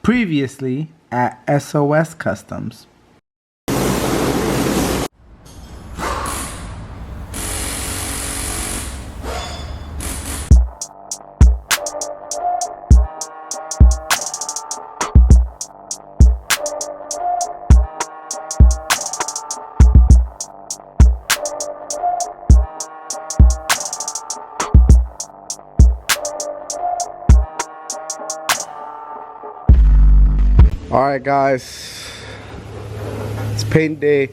Previously at SOS Customs. Alright guys, it's paint day.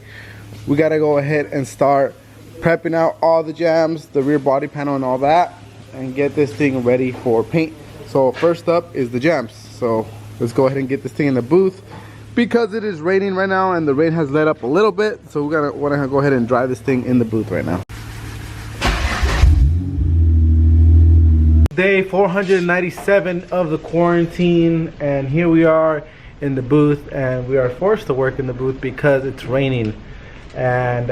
We gotta go ahead and start prepping out all the jams, the rear body panel and all that, and get this thing ready for paint. So first up is the jams. So let's go ahead and get this thing in the booth. Because it is raining right now and the rain has let up a little bit, so we're gonna wanna go ahead and dry this thing in the booth right now. Day 497 of the quarantine, and here we are in the booth, and we are forced to work in the booth because it's raining, and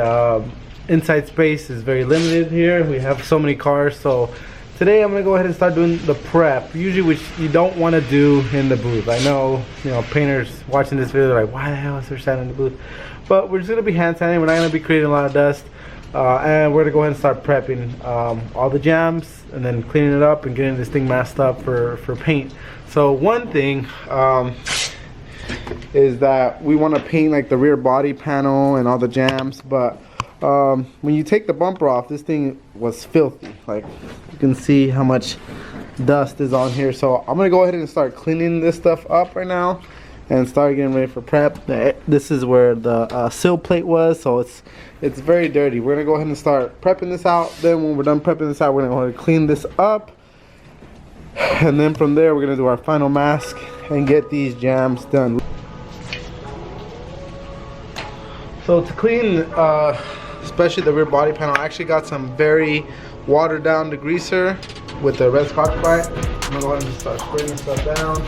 inside space is very limited here. We have so many cars, so today I'm gonna go ahead and start doing the prep, usually, which you don't want to do in the booth. I know, you know, painters watching this video are like, why the hell is there sand in the booth? But we're just gonna be hand sanding. We're not gonna be creating a lot of dust, and we're gonna go ahead and start prepping all the jams and then cleaning it up and getting this thing masked up for paint. So one thing is that we want to paint like the rear body panel and all the jams, but when you take the bumper off, this thing was filthy. Like, you can see how much dust is on here. So I'm gonna go ahead and start cleaning this stuff up right now and start getting ready for prep. This is where the sill plate was, so it's very dirty. We're gonna go ahead and start prepping this out. Then when we're done prepping this out, we're gonna go ahead and clean this up, and then from there we're gonna do our final mask and get these jams done. So to clean, especially the rear body panel, I actually got some very watered down degreaser with the red Scotch-Brite. I'm gonna go ahead and just start spraying this stuff down.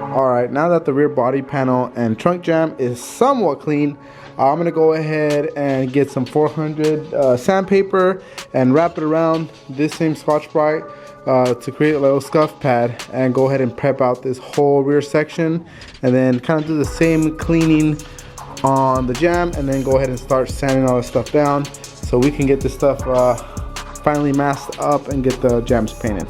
Alright, now that the rear body panel and trunk jam is somewhat clean, I'm going to go ahead and get some 400 sandpaper and wrap it around this same Scotch-Brite to create a little scuff pad, and go ahead and prep out this whole rear section, and then kind of do the same cleaning on the jam, and then go ahead and start sanding all this stuff down so we can get this stuff finally masked up and get the jams painted.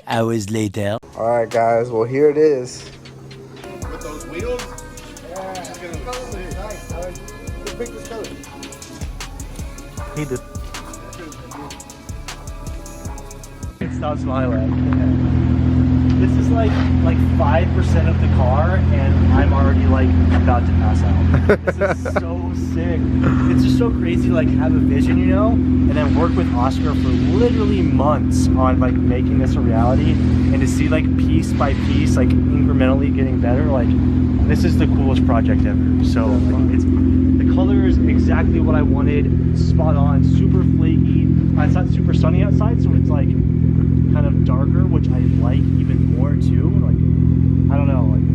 Hours later. Alright guys, well here it is. With those wheels? Yeah, it's nice. Let's pick this color. He did. Stop smiling. This is like 5% of the car, and I'm already like about to pass out. This is so sick. It's just so crazy to like have a vision, you know, and then work with Oscar for literally months on like making this a reality, and to see like piece by piece, like incrementally getting better. Like, this is the coolest project ever. So like, the color is exactly what I wanted, spot on, super flaky. It's not super sunny outside, so it's like kind of darker, which I like even more too. Like, I don't know, like,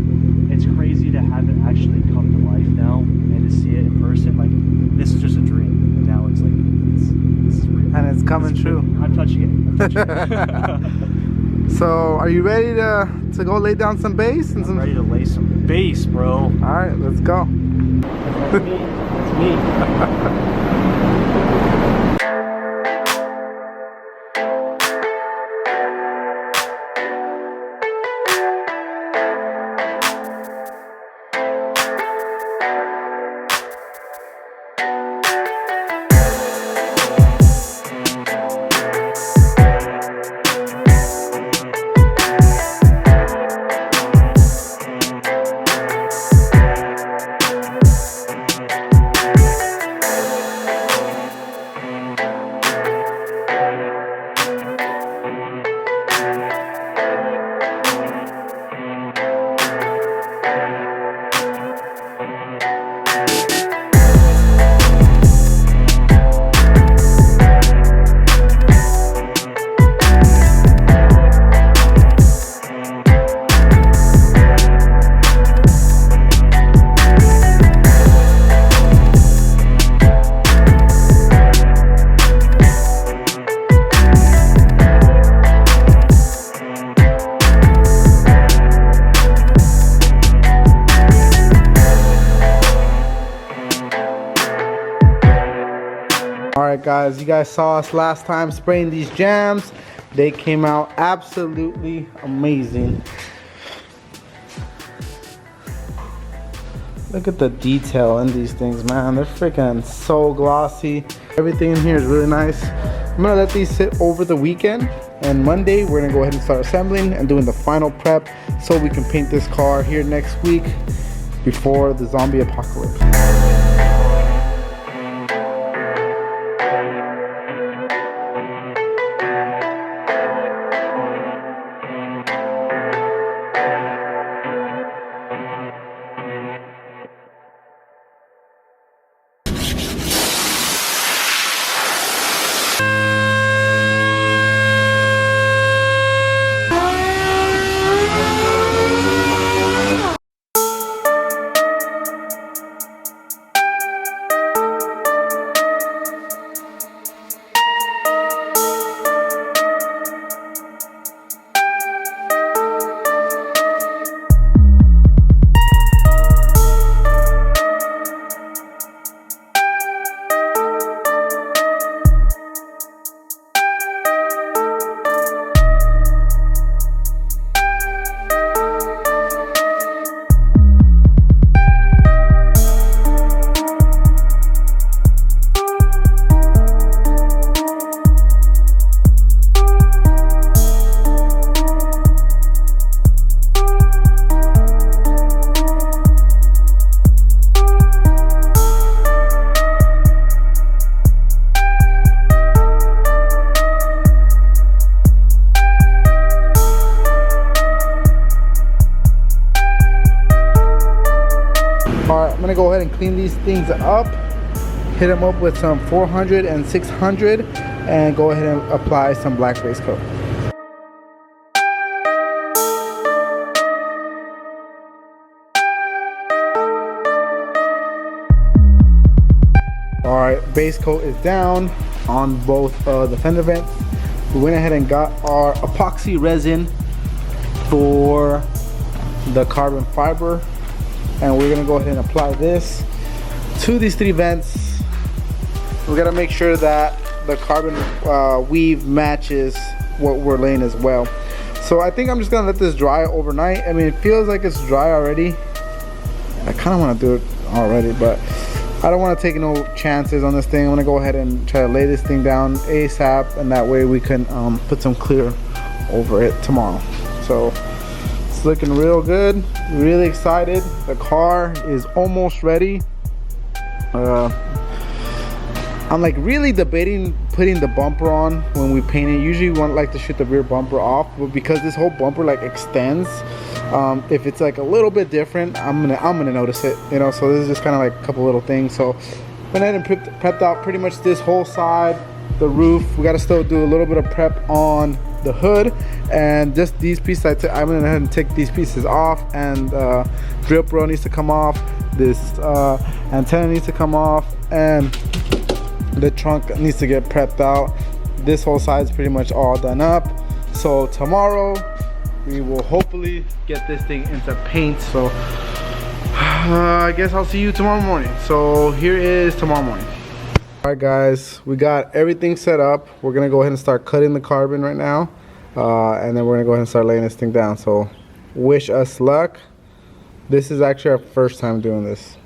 it's crazy to have it actually come to life now and to see it in person. Like, this is just a dream, and now it's like this is real, and it's coming true. I'm touching it. So are you ready to go lay down some base and I'm ready to lay some base, bro. All right, let's go. That's me. That's me. Alright guys, you guys saw us last time spraying these jams. They came out absolutely amazing. Look at the detail in these things, man. They're freaking so glossy. Everything in here is really nice. I'm gonna let these sit over the weekend, and Monday we're gonna go ahead and start assembling and doing the final prep so we can paint this car here next week before the zombie apocalypse. I'm gonna go ahead and clean these things up, hit them up with some 400 and 600, and go ahead and apply some black base coat. Alright, base coat is down on both the fender vents. We went ahead and got our epoxy resin for the carbon fiber, and we're gonna go ahead and apply this to these three vents. We gotta make sure that the carbon weave matches what we're laying as well. So I think I'm just gonna let this dry overnight. I mean, it feels like it's dry already. I kind of want to do it already, but I don't want to take no chances on this thing. I'm gonna go ahead and try to lay this thing down ASAP, and that way we can put some clear over it tomorrow. So it's looking real good, really excited. The car is almost ready. I'm like really debating putting the bumper on when we paint it. Usually we like to shoot the rear bumper off, but because this whole bumper like extends, if it's like a little bit different, I'm gonna notice it, you know. So this is just kind of like a couple little things. So went ahead and prepped out pretty much this whole side, the roof. We got to still do a little bit of prep on the hood, and just these pieces I'm gonna go ahead and take these pieces off, and drip rail needs to come off, this antenna needs to come off, and the trunk needs to get prepped out. This whole side is pretty much all done up. So tomorrow we will hopefully get this thing into paint. So I guess I'll see you tomorrow morning. So here is tomorrow morning. All right guys, we got everything set up. We're gonna go ahead and start cutting the carbon right now, and then we're gonna go ahead and start laying this thing down. So wish us luck. This is actually our first time doing this.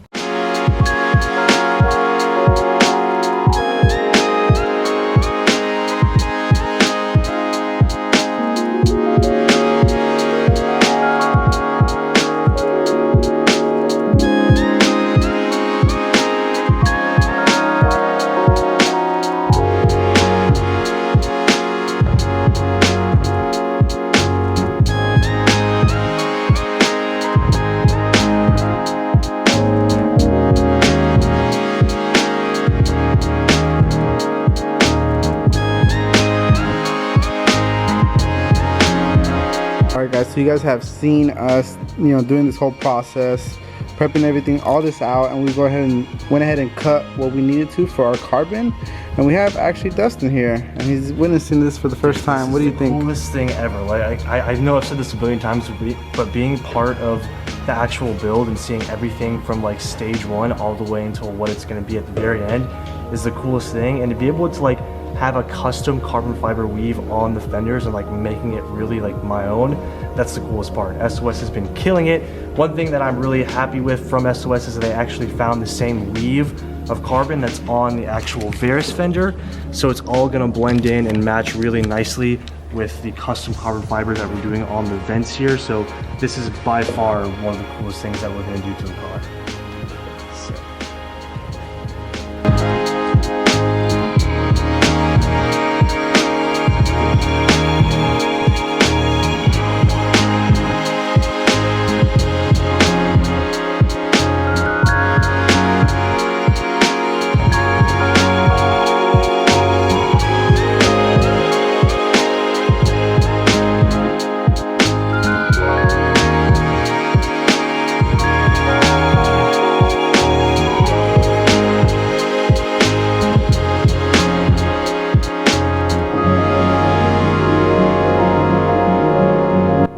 Alright guys, so you guys have seen us, you know, doing this whole process, prepping everything, all this out, and we went ahead and cut what we needed to for our carbon. And we have actually Dustin here, and he's witnessing this for the first time. What do you think? Coolest thing ever. Like I know I've said this a billion times, but being part of the actual build and seeing everything from like stage one all the way until what it's going to be at the very end is the coolest thing, and to be able to like have a custom carbon fiber weave on the fenders and like making it really like my own, that's the coolest part. SOS has been killing it. One thing that I'm really happy with from SOS is that they actually found the same weave of carbon that's on the actual Varis fender, so it's all gonna blend in and match really nicely with the custom carbon fiber that we're doing on the vents here. So this is by far one of the coolest things that we're gonna do to the car.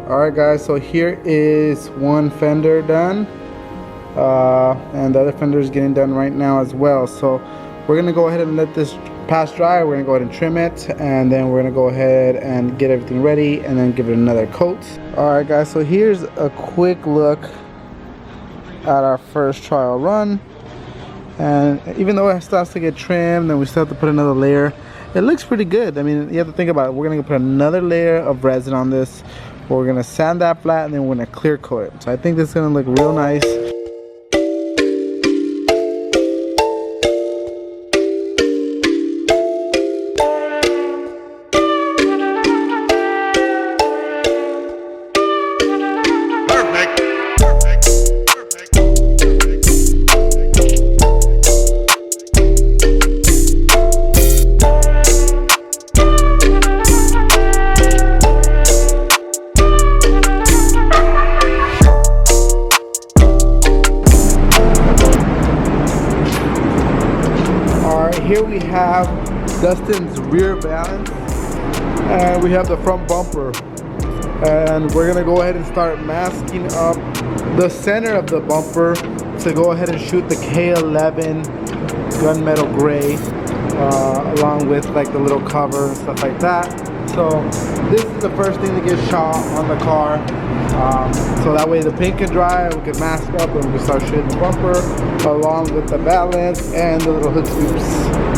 Alright guys, so here is one fender done, and the other fender is getting done right now as well. So we're gonna go ahead and let this pass dry. We're gonna go ahead and trim it, and then we're gonna go ahead and get everything ready and then give it another coat. Alright guys, so here's a quick look at our first trial run, and even though it still has to get trimmed and we still have to put another layer, it looks pretty good. I mean, you have to think about it. We're gonna put another layer of resin on this. We're gonna sand that flat, and then we're gonna clear coat it. So I think this is gonna look real nice. Here we have Dustin's rear valance, and we have the front bumper, and we're gonna go ahead and start masking up the center of the bumper to go ahead and shoot the K11 gunmetal gray, along with like the little cover and stuff like that. So this is the first thing to get shot on the car, so that way the paint can dry, we can mask up, and we can start shooting the bumper along with the valance and the little hood scoops.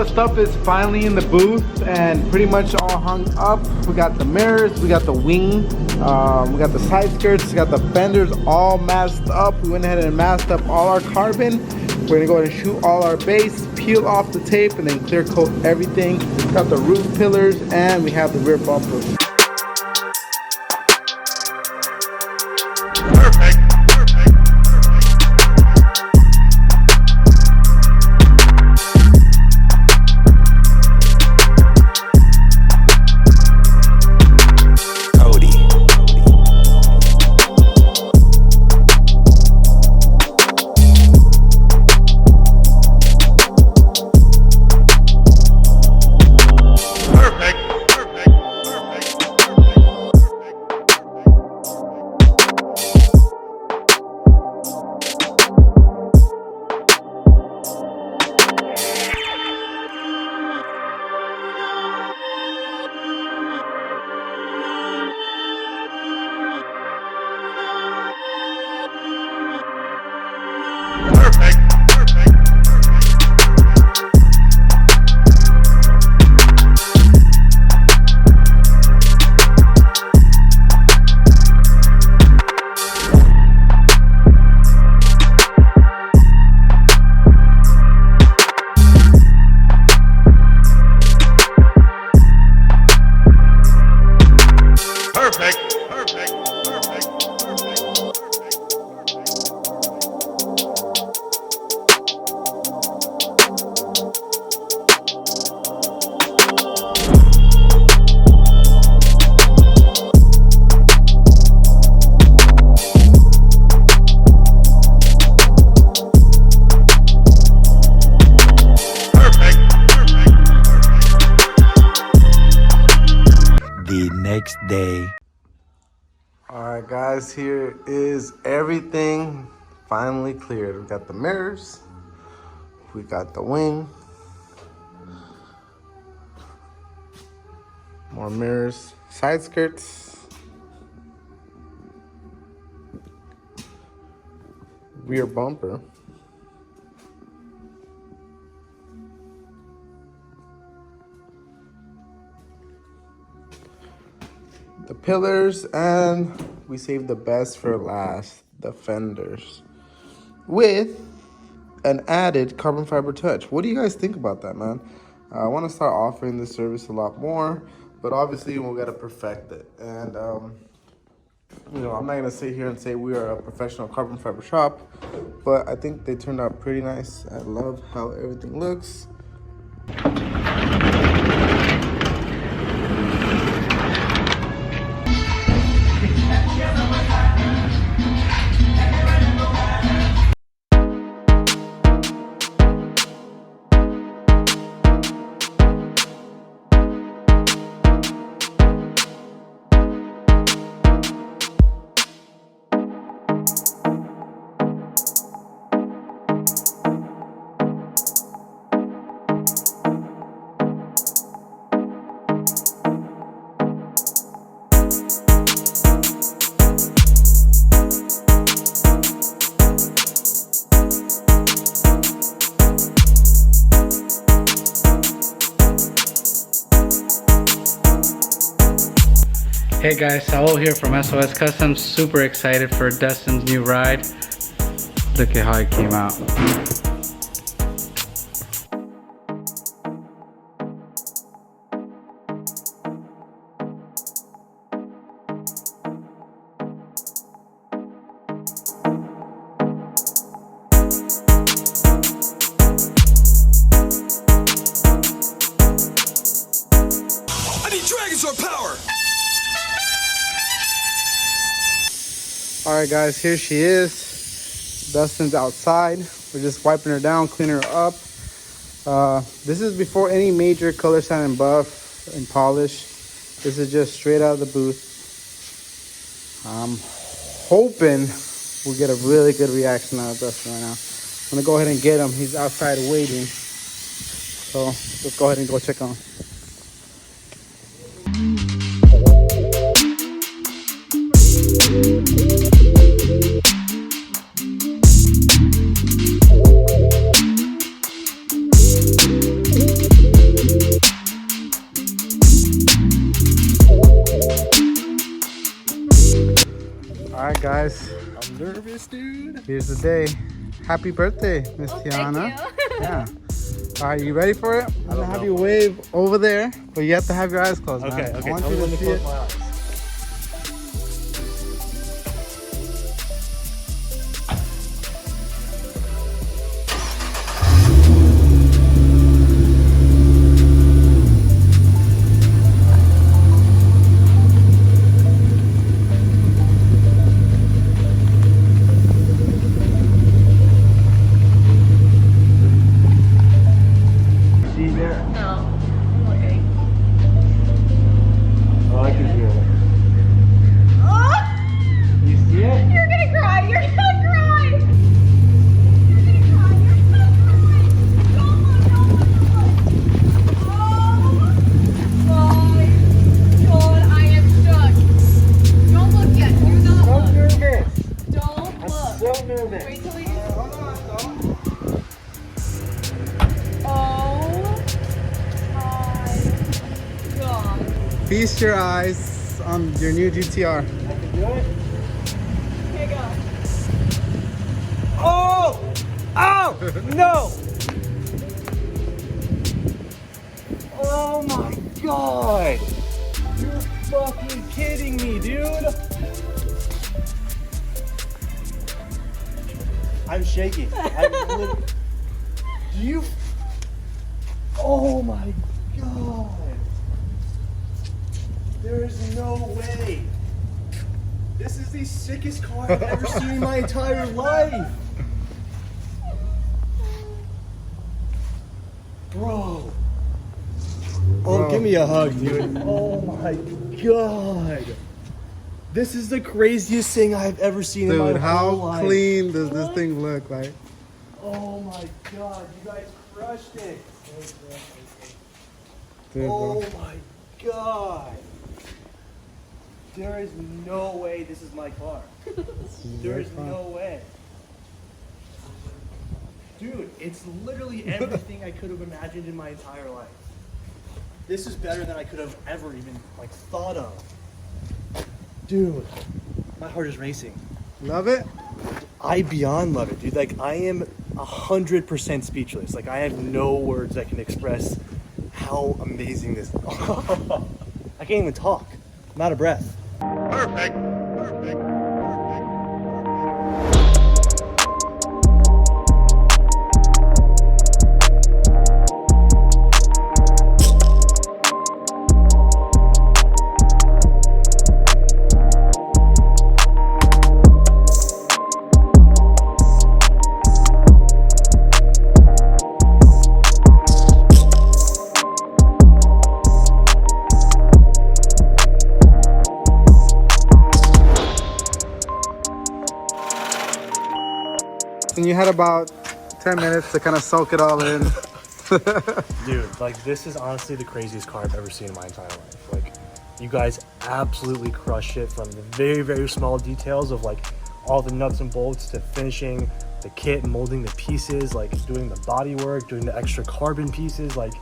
the stuff is finally in the booth and pretty much all hung up. We got the mirrors, we got the wing, we got the side skirts, we got the fenders all masked up. We went ahead and masked up all our carbon. We're gonna go ahead and shoot all our base, peel off the tape, and then clear coat everything. Got the roof pillars and we have the rear bumper. Perfect. Next day. Alright guys, here is everything finally cleared. We got the mirrors, we got the wing, more mirrors, side skirts, rear bumper, the pillars, and we saved the best for last, the fenders, with an added carbon fiber touch. What do you guys think about that, man? I want to start offering this service a lot more, but obviously we got to perfect it. And you know, I'm not gonna sit here and say we are a professional carbon fiber shop, but I think they turned out pretty nice. I love how everything looks. Hey guys, Saul here from SOS Customs. Super excited for Dustin's new ride. Look at how it came out. I need Dragonzord power! All right guys, here she is. Dustin's outside. We're just wiping her down, cleaning her up. This is before any major color sand and buff and polish. This is just straight out of the booth. I'm hoping we'll get a really good reaction out of Dustin right now. I'm gonna go ahead and get him. He's outside waiting. So let's go ahead and go check on him. guys. I'm nervous, dude. Here's the day. Happy birthday, Miss Tiana. Yeah. All right, you ready for it? I'm gonna have you wave over there, but you have to have your eyes closed. Okay, man. okay. I want Tell you me when to to see close it. my eyes. See there? No, I'm looking. Oh, I can hear it. Oh! You see it? You're gonna cry! You're gonna cry! You're gonna cry! You're gonna cry! Don't look! Don't look! Oh my God! I am shook. Don't look yet. Do not I'm look. nervous. Don't I'm look. so nervous. Wait till you. Hold on, don't. Oh my God! Feast your eyes on your new GTR. I can do it. Here you go. Oh! Oh! No! Oh my God! You're fucking kidding me, dude! I'm shaking. Do you? Oh my God! There is no way. This is the sickest car I've ever seen in my entire life. Bro. Oh, give me a hug, dude. Oh my God. This is the craziest thing I've ever seen in my Dude, whole how life. clean does this thing look like? Oh my God, you guys crushed it. Dude, Oh bro. my God. There is no way this is my car. There is no way. Dude, it's literally everything I could have imagined in my entire life. This is better than I could have ever even like thought of. Dude, my heart is racing. Love it? I beyond love it, dude. Like I am 100% speechless. Like I have no words that can express how amazing this. I can't even talk. I'm out of breath. Perfect. Perfect. And you had about 10 minutes to kind of soak it all in. Dude, like this is honestly the craziest car I've ever seen in my entire life. Like you guys absolutely crushed it from the very, very small details of like all the nuts and bolts to finishing the kit, molding the pieces, like doing the body work, doing the extra carbon pieces. Like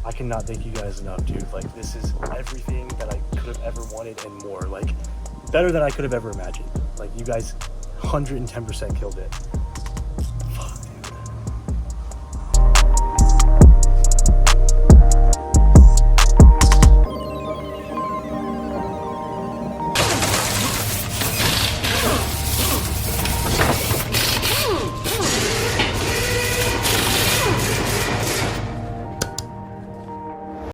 I cannot thank you guys enough, dude. Like this is everything that I could have ever wanted and more. Like better than I could have ever imagined. Like you guys 110% killed it.